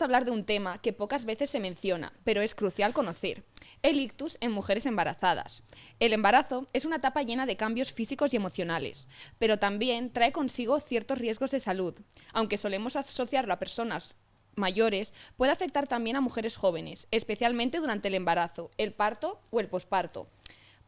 hablar de un tema que pocas veces se menciona, pero es crucial conocer: el ictus en mujeres embarazadas. El embarazo es una etapa llena de cambios físicos y emocionales, pero también trae consigo ciertos riesgos de salud. Aunque solemos asociarlo a personas mayores, puede afectar también a mujeres jóvenes, especialmente durante el embarazo, el parto o el posparto.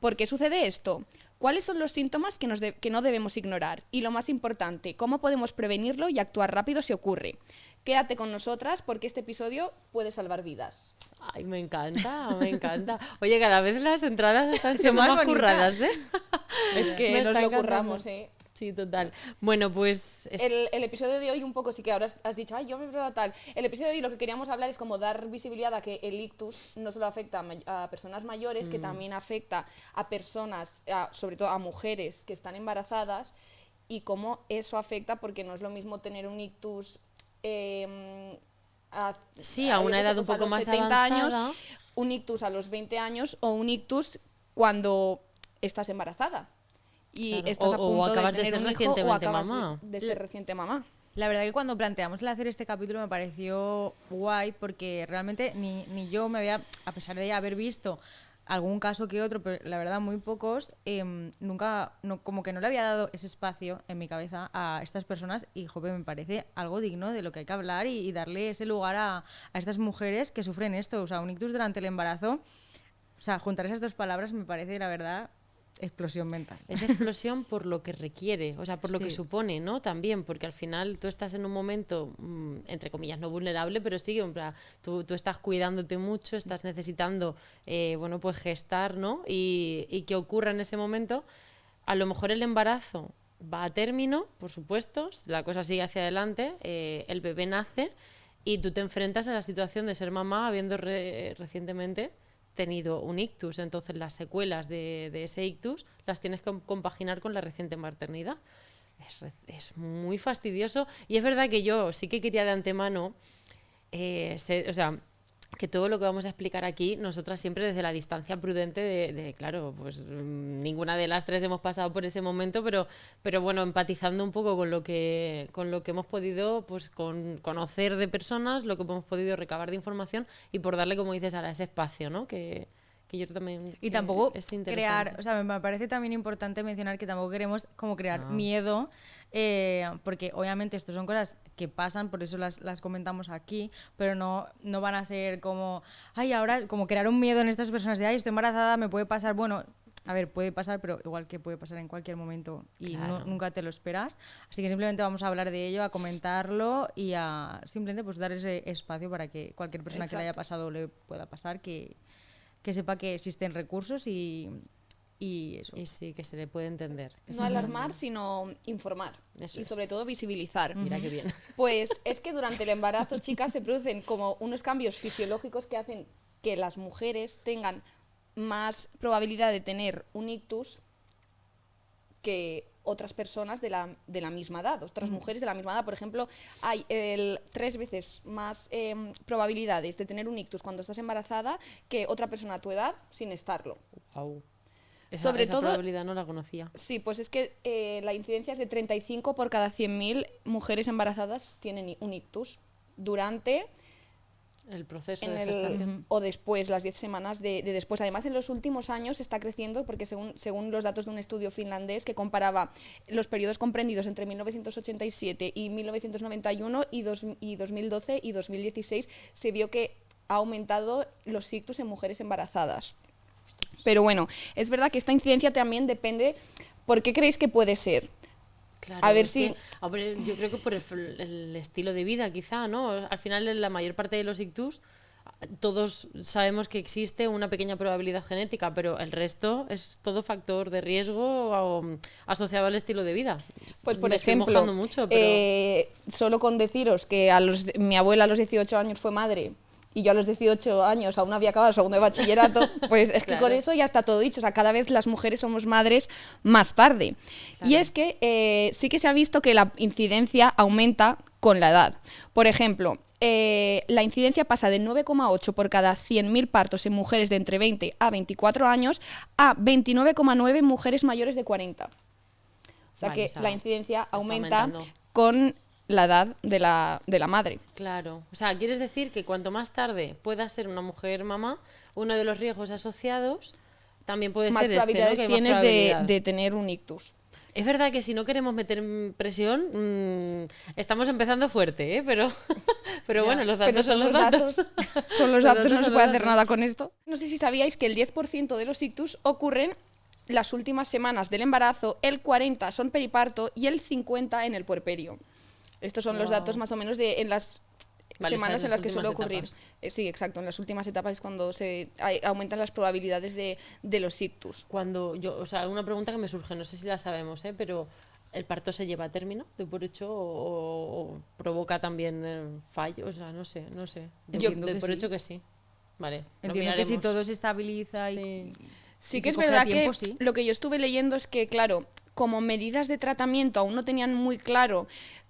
¿Por qué sucede esto? ¿Cuáles son los síntomas que no debemos ignorar? Y lo más importante, ¿cómo podemos prevenirlo y actuar rápido si ocurre? Quédate con nosotras porque este episodio puede salvar vidas. Ay, me encanta, me encanta. Oye, cada vez las entradas están Son siendo más más bonitas. curradas, ¿eh? Es que Me nos está lo encantando. curramos, ¿eh? Sí, total. Bueno, pues... El episodio de hoy un poco, sí que ahora has dicho, ay, yo me veo tal. El episodio de hoy lo que queríamos hablar es como dar visibilidad a que el ictus no solo afecta a personas mayores, que también afecta a personas, sobre todo a mujeres que están embarazadas, y cómo eso afecta, porque no es lo mismo tener un ictus Sí, a una edad un poco más 70 años, avanzada. un ictus a los 20 años o un ictus cuando estás embarazada. Y Claro. estás a O punto acabas de de tener ser un hijo o recientemente acabas mamá. de ser reciente mamá. La verdad que cuando planteamos el hacer este capítulo me pareció guay porque realmente ni yo me había, a pesar de haber visto algún caso que otro, pero la verdad muy pocos, nunca, como que no le había dado ese espacio en mi cabeza a estas personas y, joder, me parece algo digno de lo que hay que hablar y darle ese lugar a estas mujeres que sufren esto, o sea, un ictus durante el embarazo. O sea, juntar esas dos palabras me parece, la verdad, explosión mental. Es explosión por lo que requiere, o sea, por lo que Sí. supone, ¿no? También, porque al final tú estás en un momento, entre comillas, no vulnerable, pero sí, en plan, tú estás cuidándote mucho, estás necesitando, bueno, pues gestar, ¿no? Y que ocurra en ese momento. A lo mejor el embarazo va a término, por supuesto, la cosa sigue hacia adelante, el bebé nace y tú te enfrentas a la situación de ser mamá habiendo recientemente tenido un ictus, entonces las secuelas de ese ictus las tienes que compaginar con la reciente maternidad. Es muy fastidioso y es verdad que yo sí que quería de antemano, o sea, que todo lo que vamos a explicar aquí, nosotras siempre desde la distancia prudente claro, pues ninguna de las tres hemos pasado por ese momento, pero bueno, empatizando un poco con lo que hemos podido pues conocer de personas, lo que hemos podido recabar de información y por darle, como dices, a ese espacio, ¿no? Que yo también... Y tampoco es crear, interesante. o sea, me parece también importante mencionar que tampoco queremos como crear miedo, porque obviamente esto son cosas que pasan, por eso las comentamos aquí, pero no van a ser como, ay, ahora como crear un miedo en estas personas de, ay, estoy embarazada, me puede pasar, bueno, a ver, puede pasar, pero igual que puede pasar en cualquier momento y Claro. nunca te lo esperas. Así que simplemente vamos a hablar de ello, a comentarlo y a simplemente pues dar ese espacio para que cualquier persona que le haya pasado le pueda pasar, que sepa que existen recursos y eso. Y sí, que se le puede entender. No alarmar, sino informar. Eso y es. sobre todo visibilizar. Mira qué bien. Pues es que durante el embarazo, chicas, se producen como unos cambios fisiológicos que hacen que las mujeres tengan más probabilidad de tener un ictus que otras personas de la misma edad, otras mujeres de la misma edad. Por ejemplo, hay 3 veces más probabilidades de tener un ictus cuando estás embarazada que otra persona a tu edad sin estarlo. Wow. Sobre Esa todo- probabilidad no la conocía. Sí, pues es que la incidencia es de 35 por cada 100.000 mujeres embarazadas tienen un ictus durante El proceso de gestación. o después, las 10 semanas de después. Además, en los últimos años está creciendo porque según los datos de un estudio finlandés que comparaba los periodos comprendidos entre 1987 y 1991 y 2012 y 2016, se vio que ha aumentado los ictus en mujeres embarazadas. Pero bueno, es verdad que esta incidencia también depende. ¿Por qué creéis que puede ser? Claro, A ver es si- que, hombre, yo creo que por el estilo de vida, quizá, ¿no? Al final, en la mayor parte de los ictus, todos sabemos que existe una pequeña probabilidad genética, pero el resto es todo factor de riesgo asociado al estilo de vida. Pues por Me estoy ejemplo, mojando mucho, pero... solo con deciros que mi abuela a los 18 años fue madre y yo a los 18 años aún no había acabado el segundo de bachillerato, pues es que Claro. con eso ya está todo dicho. O sea, cada vez las mujeres somos madres más tarde. Y es que sí que se ha visto que la incidencia aumenta con la edad. Por ejemplo, la incidencia pasa de 9,8 por cada 100.000 partos en mujeres de entre 20 a 24 años a 29,9 en mujeres mayores de 40. O sea Vale, que o sea, la incidencia está aumenta aumentando. con la edad de la madre. Claro. O sea, ¿quieres decir que cuanto más tarde pueda ser una mujer mamá, uno de los riesgos asociados también puede Más ser probabilidades ¿no? Que hay más tienes probabilidad. de tener un ictus. Es verdad que si no queremos meter presión, estamos empezando fuerte, ¿eh? Pero bueno, los datos son los datos. Son los Los datos, no se son puede los hacer datos. nada con esto. No sé si sabíais que el 10% de los ictus ocurren las últimas semanas del embarazo, el 40% son periparto y el 50% en el puerperio. Estos son los Wow. datos más o menos de en las Vale, o sea, semanas en en las las que suele últimas ocurrir. etapas. Sí, exacto, en las últimas etapas es cuando aumentan las probabilidades de los ictus. Cuando yo, o sea, una pregunta que me surge, no sé si la sabemos, ¿eh? Pero ¿el parto se lleva a término de por hecho o provoca también fallo? O sea, no sé. Entiendo De que por sí. hecho que sí. Vale, lo Entiendo que si miraremos. todo se estabiliza Sí. Sí y que se es coge a verdad tiempo, que sí. lo que yo estuve leyendo es que, claro, como medidas de tratamiento aún no tenían muy claro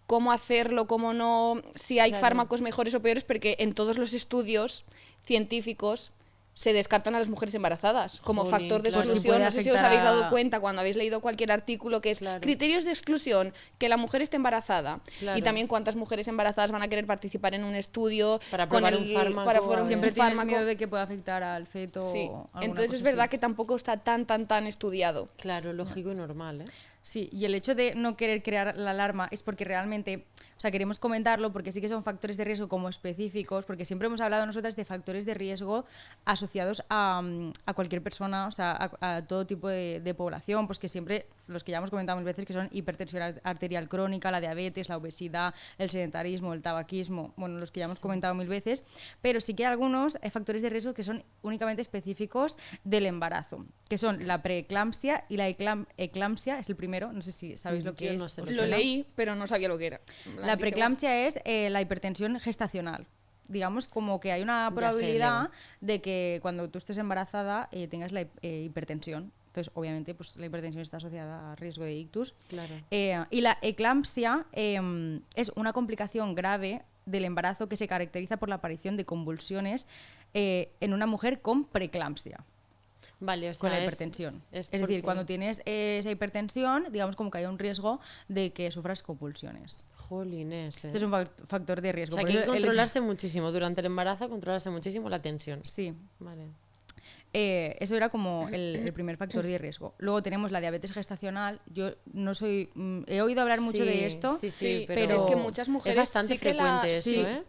cómo hacerlo, cómo no, si hay Claro. fármacos mejores o peores, porque en todos los estudios científicos se descartan a las mujeres embarazadas como Jolín, factor de claro. Sí exclusión. puede No sé si os afectar habéis dado a- cuenta cuando habéis leído cualquier artículo que es Claro. criterios de exclusión, que la mujer esté embarazada Claro. y también cuántas mujeres embarazadas van a querer participar en un estudio Para con probar un fármaco, para a probar ver. un Siempre tienes fármaco. miedo de que pueda afectar al feto Sí, o alguna entonces es cosa verdad así. que tampoco está tan estudiado. Claro, lógico y normal, ¿eh? Sí, y el hecho de no querer crear la alarma es porque realmente, o sea, queremos comentarlo porque sí que son factores de riesgo como específicos, porque siempre hemos hablado nosotras de factores de riesgo asociados a cualquier persona, o sea, a todo tipo de población, pues que siempre, los que ya hemos comentado mil veces, que son hipertensión arterial crónica, la diabetes, la obesidad, el sedentarismo, el tabaquismo, bueno, los que ya hemos comentado mil veces, pero sí que hay algunos factores de riesgo que son únicamente específicos del embarazo, que son la preeclampsia y la eclampsia, es el primero, no sé si sabéis lo que Yo es. no sé ¿os lo Lo suena? leí, pero no sabía lo que era. En plan, La dije, preeclampsia es la hipertensión gestacional. Digamos como que hay una Ya se probabilidad eleva. de que cuando tú estés embarazada tengas la hipertensión. Entonces, obviamente, pues la hipertensión está asociada a riesgo de ictus. Claro. Y la eclampsia es una complicación grave del embarazo que se caracteriza por la aparición de convulsiones en una mujer con preeclampsia. Vale, o sea, Con la es- hipertensión. es Es decir, porque- cuando tienes esa hipertensión, digamos como que hay un riesgo de que sufras convulsiones. Jolines, Este es un factor de O riesgo. sea, Por que hay que eso el hecho- controlarse muchísimo. Durante el embarazo, controlarse muchísimo la tensión. Sí. Vale. Eso era como el primer factor de riesgo. Luego tenemos la diabetes gestacional. Yo no soy... he oído hablar mucho Sí, de esto. Sí, Sí, pero es que muchas mujeres es bastante sí que frecuente eso, sí. ¿eh?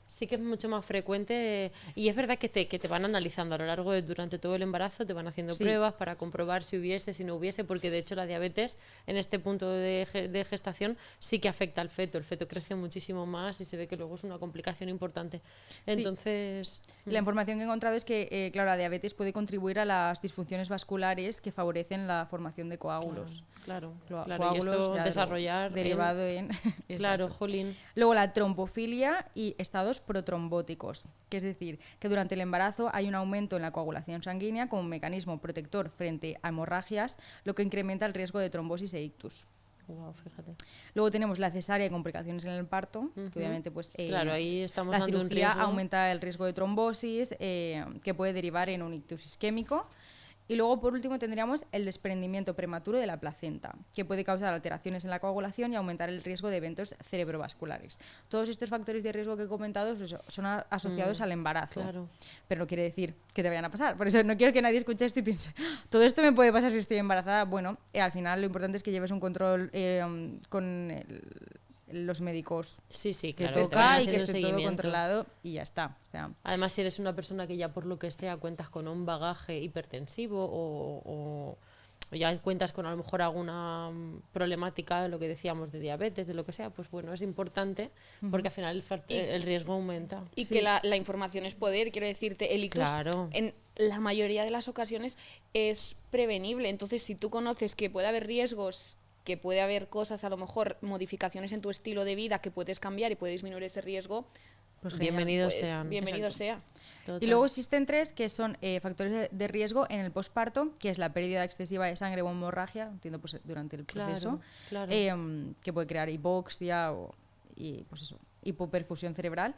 Sí que es mucho más frecuente y es verdad que te van analizando a lo largo de durante todo el embarazo, te van haciendo Sí. pruebas para comprobar si hubiese, si no hubiese, porque de hecho la diabetes en este punto de gestación sí que afecta al feto. El feto crece muchísimo más y se ve que luego es una complicación importante. Entonces, La información que he encontrado es que, claro, la diabetes puede contribuir a las disfunciones vasculares que favorecen la formación de coágulos. claro, Clo- claro, y coágulos, esto ya desarrollar derivado en... claro, Exacto. jolín. Luego la trombofilia y estados protrombóticos, que es decir, que durante el embarazo hay un aumento en la coagulación sanguínea como mecanismo protector frente a hemorragias, lo que incrementa el riesgo de trombosis e ictus. Wow, fíjate. Luego tenemos la cesárea y complicaciones en el parto, Ujú. que obviamente pues Claro, ahí estamos la dando un cirugía riesgo. aumenta el riesgo de trombosis, que puede derivar en un ictus isquémico. Y luego, por último, tendríamos el desprendimiento prematuro de la placenta, que puede causar alteraciones en la coagulación y aumentar el riesgo de eventos cerebrovasculares. Todos estos factores de riesgo que he comentado son asociados al embarazo, Claro. pero no quiere decir que te vayan a pasar. Por eso no quiero que nadie escuche esto y piense, "Ah, todo esto me puede pasar si estoy embarazada". Bueno, al final lo importante es que lleves un control con los médicos Sí, sí, que claro. te toca van y que haciendo esté todo seguimiento. controlado y ya está. O sea, Además, si eres una persona que ya por lo que sea cuentas con un bagaje hipertensivo o ya cuentas con a lo mejor alguna problemática, de lo que decíamos de diabetes, de lo que sea, pues bueno, es importante porque al final el riesgo aumenta. Y que la información es poder, quiero decirte, el ictus Claro. en la mayoría de las ocasiones es prevenible. Entonces, si tú conoces que puede haber riesgos, que puede haber cosas, a lo mejor modificaciones en tu estilo de vida que puedes cambiar y puede disminuir ese riesgo, pues genial. Bienvenidos pues sean. bienvenido Exacto. sea. Total. Y luego existen tres que son factores de riesgo en el posparto, que es la pérdida excesiva de sangre o hemorragia, entiendo pues durante el Claro, proceso, claro. Que puede crear hipoxia y pues eso, hipoperfusión cerebral.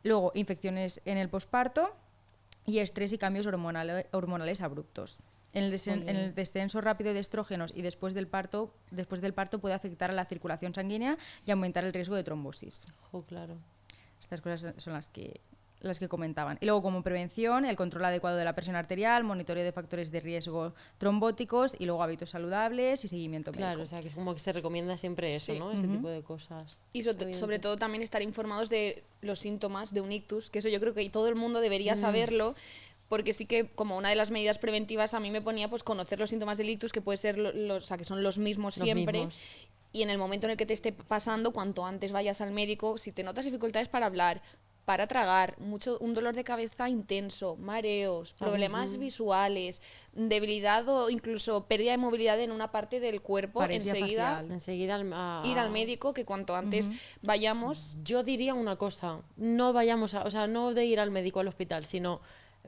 Luego infecciones en el posparto y estrés y cambios hormonales abruptos. en el descenso rápido de estrógenos y después del parto puede afectar a la circulación sanguínea y aumentar el riesgo de trombosis. Claro. Estas cosas son las que comentaban. Y luego, como prevención, el control adecuado de la presión arterial, monitoreo de factores de riesgo trombóticos y luego hábitos saludables y seguimiento médico. Claro, o sea, que es como que se recomienda siempre eso, ¿no? Ese tipo de cosas. Y sobre todo también estar informados de los síntomas de un ictus, que eso yo creo que todo el mundo debería saberlo, porque sí que como una de las medidas preventivas a mí me ponía pues conocer los síntomas del ictus, que puede ser o sea, que son los mismos siempre. Y en el momento en el que te esté pasando, cuanto antes vayas al médico, si te notas dificultades para hablar, para tragar, un dolor de cabeza intenso, mareos, problemas visuales, debilidad o incluso pérdida de movilidad en una parte del cuerpo, enseguida ir al médico, que cuanto antes vayamos. Yo diría una cosa, no vayamos no de ir al médico al hospital, sino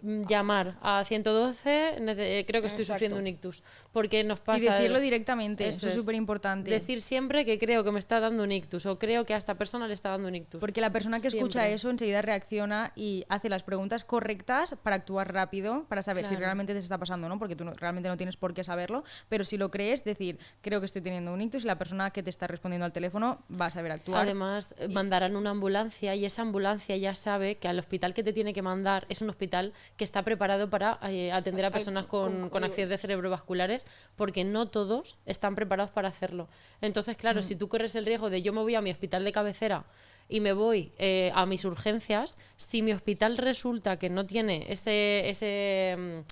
llamar a 112, creo que estoy sufriendo un ictus, porque nos pasa... Y decirlo directamente, eso es súper importante. Decir siempre que creo que me está dando un ictus o creo que a esta persona le está dando un ictus. Porque la persona que escucha eso enseguida reacciona y hace las preguntas correctas para actuar rápido, para saber si realmente te está pasando o no, porque tú realmente no tienes por qué saberlo, pero si lo crees, decir, creo que estoy teniendo un ictus, y la persona que te está respondiendo al teléfono va a saber actuar. Además, mandarán una ambulancia y esa ambulancia ya sabe que al hospital que te tiene que mandar es un hospital que está preparado para atender a personas con accidentes cerebrovasculares, porque no todos están preparados para hacerlo. Entonces, claro, si tú corres el riesgo de yo me voy a mi hospital de cabecera y me voy a mis urgencias, si mi hospital resulta que no tiene ese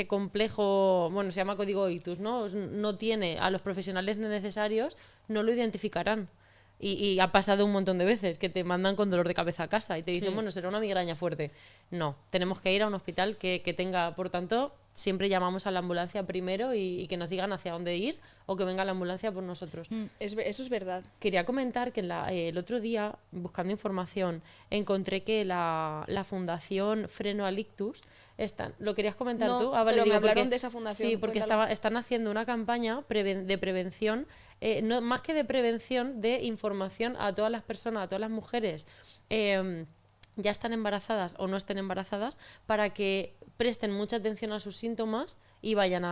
complejo, bueno, se llama código ictus, ¿no? No tiene a los profesionales necesarios, no lo identificarán. Y ha pasado un montón de veces que te mandan con dolor de cabeza a casa y te dicen, bueno, será una migraña fuerte. No, tenemos que ir a un hospital que tenga, por tanto, siempre llamamos a la ambulancia primero y que nos digan hacia dónde ir o que venga la ambulancia por nosotros. Eso es verdad. Quería comentar que el otro día, buscando información, encontré que la Fundación Freno al Ictus, ¿lo querías comentar tú? Vale, pero me hablaron de esa fundación. Sí, porque están haciendo una campaña de prevención, no, más que de prevención, de información a todas las personas, a todas las mujeres, ya están embarazadas o no estén embarazadas, para que presten mucha atención a sus síntomas y vayan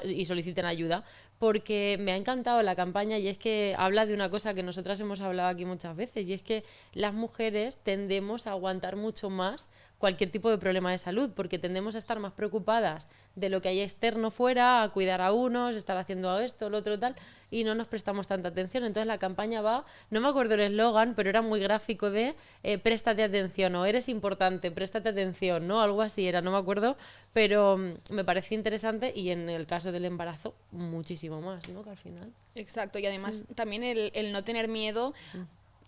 y soliciten ayuda, porque me ha encantado la campaña y es que habla de una cosa que nosotras hemos hablado aquí muchas veces, y es que las mujeres tendemos a aguantar mucho más cualquier tipo de problema de salud, porque tendemos a estar más preocupadas de lo que hay externo fuera, a cuidar a unos, estar haciendo esto, lo otro, tal, y no nos prestamos tanta atención. Entonces la campaña no me acuerdo el eslogan, pero era muy gráfico de préstate atención, o eres importante, préstate atención, ¿no? Algo así era, no me acuerdo, pero me pareció interesante, y en el caso del embarazo, muchísimo más, ¿no? Que al final. Exacto, y además también el no tener miedo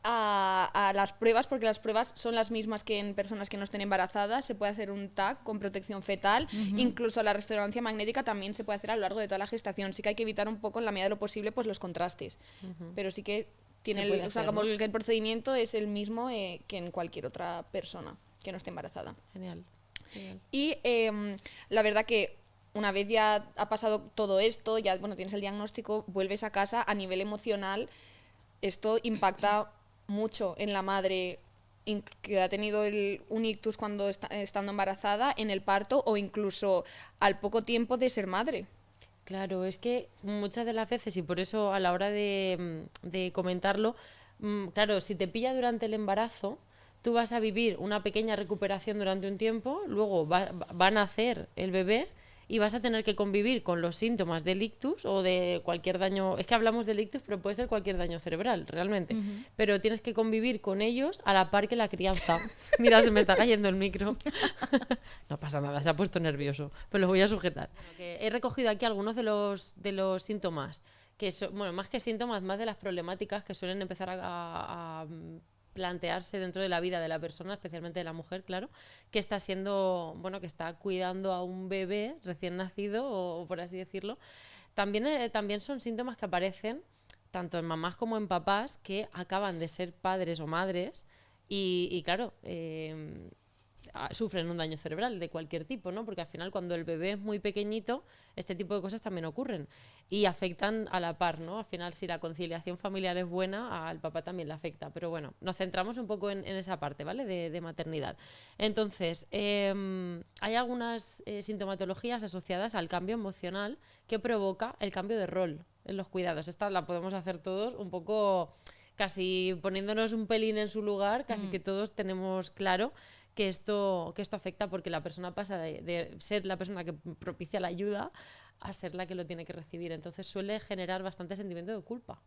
a las pruebas, porque las pruebas son las mismas que en personas que no estén embarazadas. Se puede hacer un TAC con protección fetal, incluso la resonancia magnética también se puede hacer a lo largo de toda la gestación. Sí que hay que evitar un poco, en la medida de lo posible, pues los contrastes, pero sí que tiene como el procedimiento es el mismo que en cualquier otra persona que no esté embarazada. Genial. Y la verdad que una vez ya ha pasado todo esto, ya tienes el diagnóstico, vuelves a casa, a nivel emocional esto impacta mucho en la madre que ha tenido un ictus cuando estando embarazada, en el parto o incluso al poco tiempo de ser madre. Claro, es que muchas de las veces, y por eso a la hora de comentarlo, claro, si te pilla durante el embarazo, tú vas a vivir una pequeña recuperación durante un tiempo, luego va a nacer el bebé y vas a tener que convivir con los síntomas del ictus o de cualquier daño. Es que hablamos del ictus, pero puede ser cualquier daño cerebral, realmente. Pero tienes que convivir con ellos a la par que la crianza. Mira, se me está cayendo el micro. No pasa nada, se ha puesto nervioso, pero lo voy a sujetar. He recogido aquí algunos de los síntomas, que son, bueno, más que síntomas, más de las problemáticas que suelen empezar a plantearse dentro de la vida de la persona, especialmente de la mujer, claro, que está que está cuidando a un bebé recién nacido, o por así decirlo. También son síntomas que aparecen tanto en mamás como en papás que acaban de ser padres o madres y claro, sufren un daño cerebral de cualquier tipo, ¿no? Porque al final cuando el bebé es muy pequeñito, este tipo de cosas también ocurren y afectan a la par, ¿no? Al final, si la conciliación familiar es buena, al papá también le afecta. Pero bueno, nos centramos un poco en esa parte, ¿vale? De maternidad. Entonces, hay algunas sintomatologías asociadas al cambio emocional que provoca el cambio de rol en los cuidados. Esta la podemos hacer todos un poco, casi poniéndonos un pelín en su lugar, casi que todos tenemos claro que esto afecta, porque la persona pasa de ser la persona que propicia la ayuda a ser la que lo tiene que recibir. Entonces suele generar bastante sentimiento de culpa.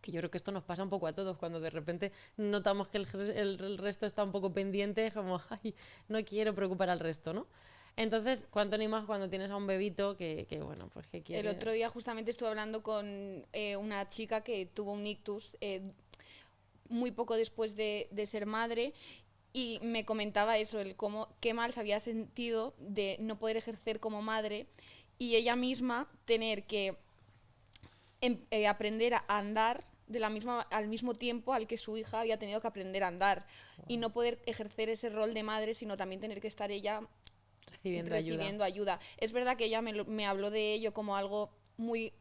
Que yo creo que esto nos pasa un poco a todos, cuando de repente notamos que el resto está un poco pendiente, como, ay, no quiero preocupar al resto, ¿no? Entonces, ¿cuánto ni más cuando tienes a un bebito que bueno, pues que quieres? El otro día justamente estuve hablando con una chica que tuvo un ictus muy poco después de ser madre, y me comentaba eso, el cómo, qué mal se había sentido de no poder ejercer como madre y ella misma tener que aprender a andar al mismo tiempo al que su hija había tenido que aprender a andar, y no poder ejercer ese rol de madre, sino también tener que estar ella recibiendo ayuda. Es verdad que ella me habló de ello como algo muy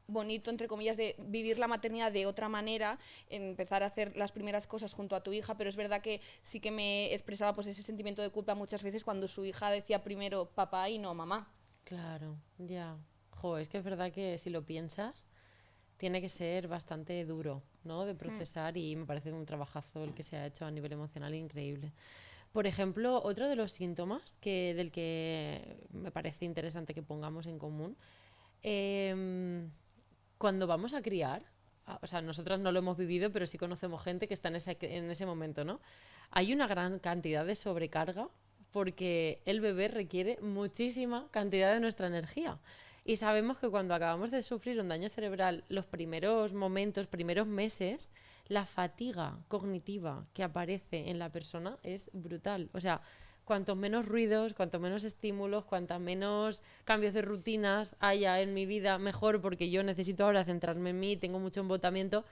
bonito, entre comillas, de vivir la maternidad de otra manera, empezar a hacer las primeras cosas junto a tu hija, pero es verdad que sí que me expresaba pues ese sentimiento de culpa muchas veces cuando su hija decía primero papá y no mamá. Claro, ya. Jo, es que es verdad que si lo piensas, tiene que ser bastante duro, ¿no? De procesar, y me parece un trabajazo el que se ha hecho a nivel emocional increíble. Por ejemplo, otro de los síntomas del que me parece interesante que pongamos en común, cuando vamos a criar, o sea, nosotras no lo hemos vivido, pero sí conocemos gente que está en ese momento, ¿no? Hay una gran cantidad de sobrecarga porque el bebé requiere muchísima cantidad de nuestra energía. Y sabemos que cuando acabamos de sufrir un daño cerebral, los primeros momentos, primeros meses, la fatiga cognitiva que aparece en la persona es brutal. O sea, cuantos menos ruidos, cuantos menos estímulos, cuantos menos cambios de rutinas haya en mi vida, mejor, porque yo necesito ahora centrarme en mí, tengo mucho embotamiento.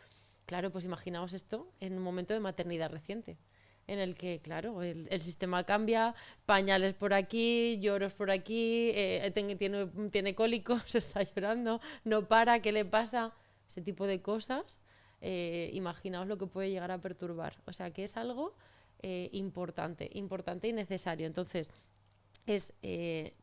Claro, pues imaginaos esto en un momento de maternidad reciente, en el que, claro, el sistema cambia, pañales por aquí, lloros por aquí, tiene cólicos, está llorando, no para, ¿qué le pasa? Ese tipo de cosas, imaginaos lo que puede llegar a perturbar. O sea, que es algo importante y necesario. Entonces, es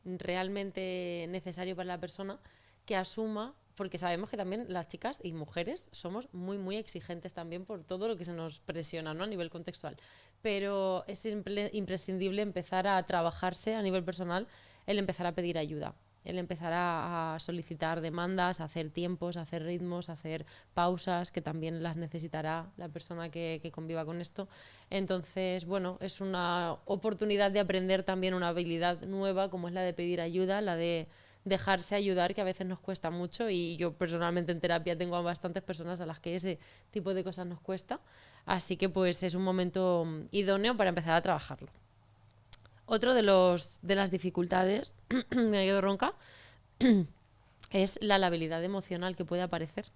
realmente necesario para la persona que asuma, porque sabemos que también las chicas y mujeres somos muy, muy exigentes también por todo lo que se nos presiona, ¿no? A nivel contextual. Pero es imprescindible empezar a trabajarse a nivel personal, el empezar a pedir ayuda, el empezar a solicitar demandas, a hacer tiempos, a hacer ritmos, a hacer pausas, que también las necesitará la persona que conviva con esto. Entonces, bueno, es una oportunidad de aprender también una habilidad nueva, como es la de pedir ayuda, la de dejarse ayudar, que a veces nos cuesta mucho, y yo personalmente en terapia tengo a bastantes personas a las que ese tipo de cosas nos cuesta, así que pues es un momento idóneo para empezar a trabajarlo. Otro de las dificultades, me quedo ronca, es la labilidad emocional que puede aparecer.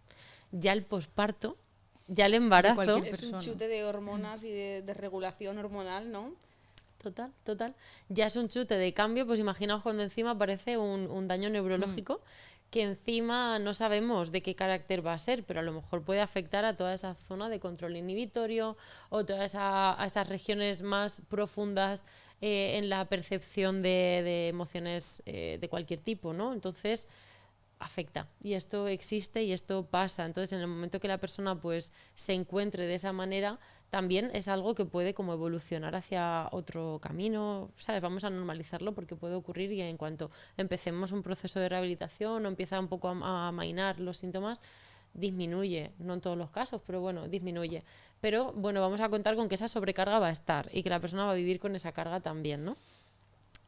Ya el posparto, ya el embarazo... Es un chute de hormonas y de regulación hormonal, ¿no? Total. Ya es un chute de cambio, pues imaginaos cuando encima aparece un daño neurológico que encima no sabemos de qué carácter va a ser, pero a lo mejor puede afectar a toda esa zona de control inhibitorio o a esas regiones más profundas en la percepción de emociones de cualquier tipo, ¿no? Entonces afecta, y esto existe y esto pasa. Entonces, en el momento que la persona pues se encuentre de esa manera, también es algo que puede como evolucionar hacia otro camino, ¿sabes? Vamos a normalizarlo porque puede ocurrir, y en cuanto empecemos un proceso de rehabilitación o empieza un poco a amainar los síntomas, disminuye, no en todos los casos, pero bueno, disminuye. Pero bueno, vamos a contar con que esa sobrecarga va a estar y que la persona va a vivir con esa carga también, ¿no?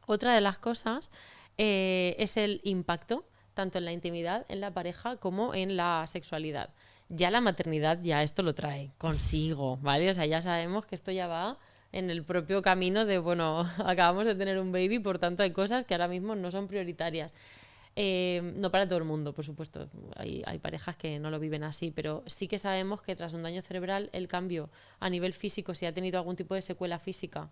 Otra de las cosas es el impacto tanto en la intimidad, en la pareja, como en la sexualidad. Ya la maternidad ya esto lo trae consigo, ¿vale? O sea, ya sabemos que esto ya va en el propio camino de, bueno, acabamos de tener un baby, por tanto hay cosas que ahora mismo no son prioritarias. No para todo el mundo, por supuesto. Hay parejas que no lo viven así, pero sí que sabemos que tras un daño cerebral el cambio a nivel físico, si ha tenido algún tipo de secuela física,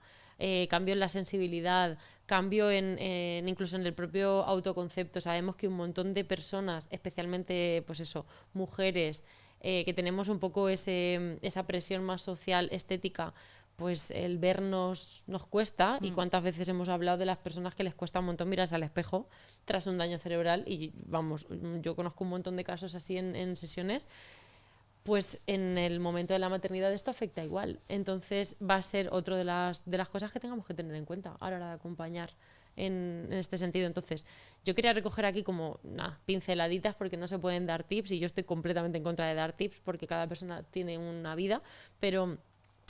cambio en la sensibilidad, cambio incluso en el propio autoconcepto. Sabemos que un montón de personas, especialmente pues eso, mujeres, que tenemos un poco esa presión más social, estética, pues el vernos nos cuesta. Y cuántas veces hemos hablado de las personas que les cuesta un montón mirarse al espejo tras un daño cerebral, y vamos, yo conozco un montón de casos así en sesiones. Pues en el momento de la maternidad esto afecta igual. Entonces va a ser otra de las cosas que tengamos que tener en cuenta a la hora de acompañar en este sentido. Entonces yo quería recoger aquí como pinceladitas, porque no se pueden dar tips, y yo estoy completamente en contra de dar tips porque cada persona tiene una vida, pero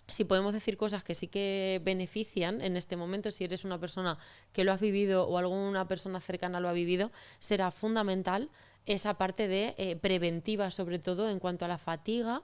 si podemos decir cosas que sí que benefician en este momento, si eres una persona que lo has vivido o alguna persona cercana lo ha vivido, será fundamental esa parte de preventiva, sobre todo en cuanto a la fatiga,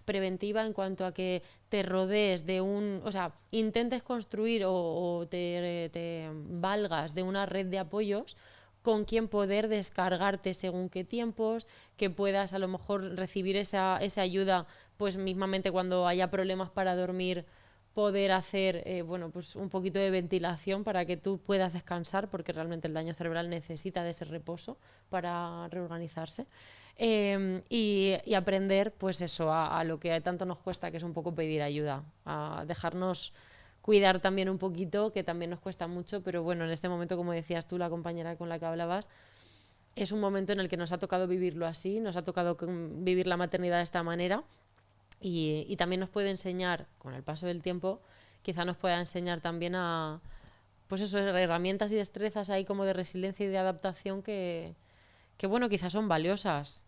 preventiva en cuanto a que te rodees de o sea, intentes construir o te valgas de una red de apoyos con quien poder descargarte según qué tiempos, que puedas a lo mejor recibir esa ayuda, pues mismamente cuando haya problemas para dormir, poder hacer pues un poquito de ventilación para que tú puedas descansar, porque realmente el daño cerebral necesita de ese reposo para reorganizarse. Y aprender pues eso, a lo que tanto nos cuesta, que es un poco pedir ayuda, a dejarnos cuidar también un poquito, que también nos cuesta mucho, pero bueno, en este momento, como decías tú, la compañera con la que hablabas, es un momento en el que nos ha tocado vivirlo así, nos ha tocado vivir la maternidad de esta manera, y también nos puede enseñar, con el paso del tiempo, quizá nos pueda enseñar también a, pues eso, herramientas y destrezas ahí como de resiliencia y de adaptación que bueno, quizás son valiosas.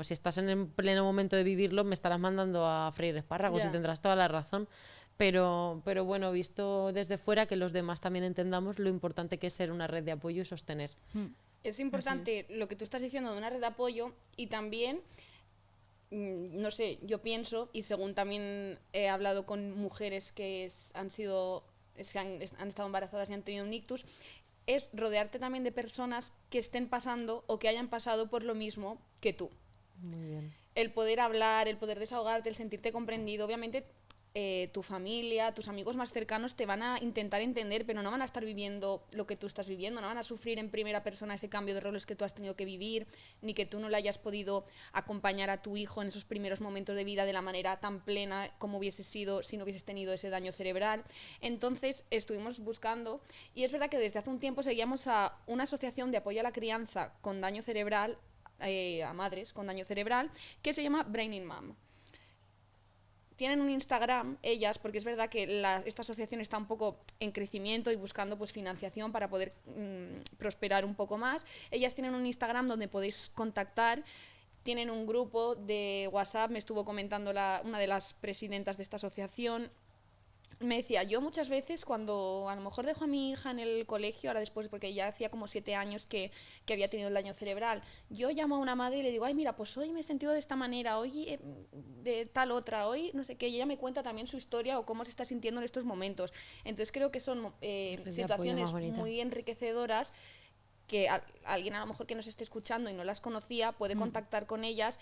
Si estás en el pleno momento de vivirlo, me estarás mandando a freír espárragos, y tendrás toda la razón. Pero bueno, visto desde fuera, que los demás también entendamos lo importante que es ser una red de apoyo y sostener. Es importante lo que tú estás diciendo de una red de apoyo, y también, no sé, yo pienso, y según también he hablado con mujeres que han estado embarazadas y han tenido un ictus, es rodearte también de personas que estén pasando o que hayan pasado por lo mismo que tú. Muy bien. El poder hablar, el poder desahogarte, el sentirte comprendido. Obviamente tu familia, tus amigos más cercanos te van a intentar entender, pero no van a estar viviendo lo que tú estás viviendo, no van a sufrir en primera persona ese cambio de roles que tú has tenido que vivir, ni que tú no le hayas podido acompañar a tu hijo en esos primeros momentos de vida de la manera tan plena como hubiese sido si no hubieses tenido ese daño cerebral. Entonces estuvimos buscando, y es verdad que desde hace un tiempo seguíamos a una asociación de apoyo a la crianza con daño cerebral, a madres con daño cerebral, que se llama Brain in Mom. Tienen un Instagram ellas, porque es verdad que esta asociación está un poco en crecimiento y buscando pues financiación para poder prosperar un poco más. Ellas tienen un Instagram donde podéis contactar, tienen un grupo de WhatsApp, me estuvo comentando una de las presidentas de esta asociación. Me decía, yo muchas veces cuando a lo mejor dejo a mi hija en el colegio, ahora después, porque ya hacía como 7 años que había tenido el daño cerebral, yo llamo a una madre y le digo, ay mira, pues hoy me he sentido de esta manera, hoy de tal otra, hoy no sé qué, y ella me cuenta también su historia o cómo se está sintiendo en estos momentos. Entonces creo que son situaciones muy enriquecedoras, que alguien a lo mejor que nos esté escuchando y no las conocía puede contactar con ellas,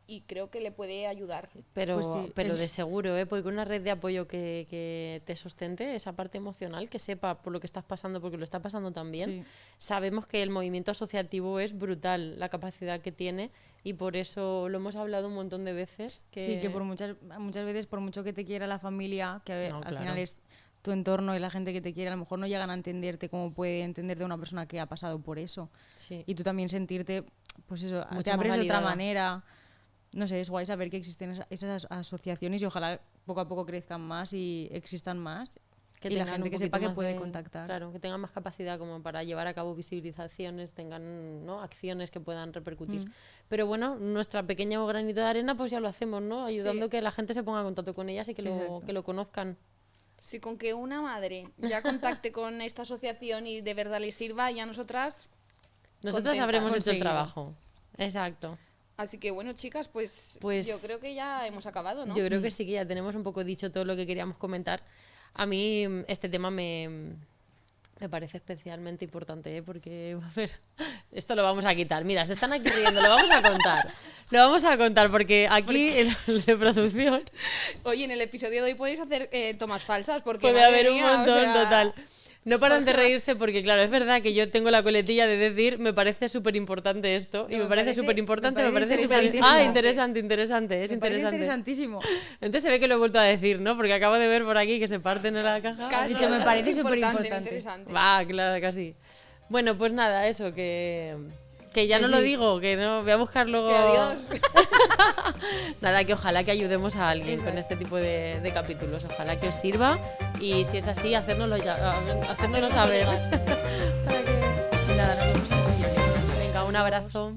y creo que le puede ayudar. Pero, Pues sí, pero de seguro, porque una red de apoyo que te sustente esa parte emocional, que sepa por lo que estás pasando, porque lo está pasando también. Sí. Sabemos que el movimiento asociativo es brutal, la capacidad que tiene, y por eso lo hemos hablado un montón de veces. Sí, que muchas veces, por mucho que te quiera la familia, que al final es tu entorno y la gente que te quiere, a lo mejor no llegan a entenderte como puede entenderte una persona que ha pasado por eso. Sí. Y tú también sentirte, pues eso, mucho te abres de otra manera. No sé, es guay saber que existen esas asociaciones, y ojalá poco a poco crezcan más y existan más. Que y la gente que sepa que puede contactar. Claro, que tengan más capacidad como para llevar a cabo visibilizaciones, tengan, ¿no?, acciones que puedan repercutir. Pero bueno, nuestra pequeña granito de arena pues ya lo hacemos, ¿no? Ayudando que la gente se ponga en contacto con ellas y que lo conozcan. Sí, con que una madre ya contacte con esta asociación y de verdad le sirva, ya nosotras habremos hecho el trabajo. Exacto. Así que bueno, chicas, pues yo creo que ya hemos acabado, ¿no? Yo creo que sí, que ya tenemos un poco dicho todo lo que queríamos comentar. A mí este tema me Me parece especialmente importante, ¿eh? Porque, a ver, esto lo vamos a quitar. Mira, se están aquí riendo, lo vamos a contar. Lo vamos a contar porque aquí, en el de producción, Oye, en el episodio de hoy podéis hacer tomas falsas porque puede madre haber un mía, o montón, sea, total. No paran de Jorge- reírse porque, claro, es verdad que yo tengo la coletilla de decir, me parece súper importante esto. Y No, me parece súper importante, me parece súper... interesantísimo. interesante, interesante, es Me parece interesante. interesantísimo. Entonces se ve que lo he vuelto a decir, ¿no? Porque acabo de ver por aquí que se parten en la caja. Caso- dicho, me parece es importante, superimportante. interesante. Va, claro, casi. Bueno, pues nada, eso, que ya Que no lo sí. digo, que no, voy a buscar luego... Que adiós. Nada, que ojalá que ayudemos a alguien con este tipo de capítulos. Ojalá que os sirva y si es así, hacérnoslo saber. Para que... Y nada, nos vemos en el siguiente. Venga, un abrazo.